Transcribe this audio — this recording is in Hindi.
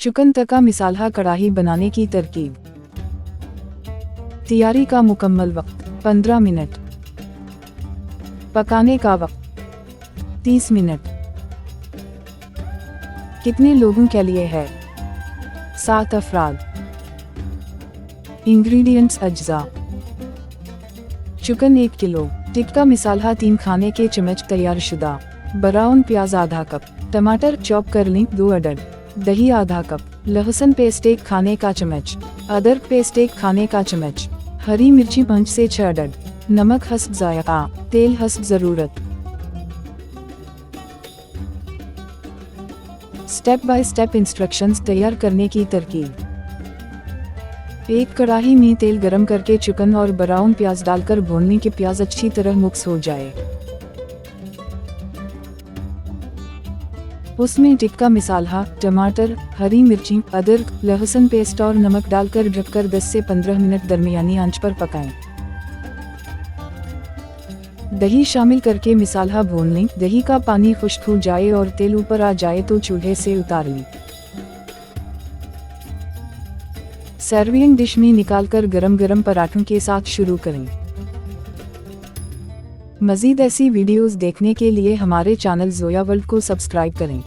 चिकन तका मिसाल्हा कढ़ाई बनाने की तरकीब। तैयारी का मुकम्मल वक्त 15 मिनट। पकाने का वक्त 30 मिनट। कितने लोगों के लिए है? 7 अफराद। इंग्रेडिएंट्स अज्जा। चिकन 1 किलो, टिक्का मिसाल्हा 3 खाने के चम्मच तैयार शुदा, ब्राउन प्याज आधा कप, टमाटर चॉप कर लें 2 अदद, दही आधा कप, लहसुन पेस्ट 1 खाने का चम्मच, अदरक पेस्ट 1 खाने का चम्मच, हरी मिर्ची 5 से 6 अदद, नमक हस्ब जायका, तेल हस्ब ज़रूरत। स्टेप बाय स्टेप इंस्ट्रक्शंस तैयार करने की तरकीब। एक कढ़ाई में तेल गरम करके चिकन और ब्राउन प्याज डालकर भूनने के प्याज अच्छी तरह मिक्स हो जाए। उसमें टिक्का मिसाल्हा, टमाटर, हरी मिर्ची, अदरक, लहसुन पेस्ट और नमक डालकर ढककर 10 से 15 मिनट दरमियानी आंच पर पकाएं। दही शामिल करके मिसाल्हा भून लें। दही का पानी खुश्क हो जाए और तेल ऊपर आ जाए तो चूल्हे से उतार लें। सर्विंग डिश में निकालकर गरम गरम पराठों के साथ शुरू करें। मज़ीद ऐसी वीडियोस देखने के लिए हमारे चैनल ज़ोया वर्ल्ड को सब्सक्राइब करें।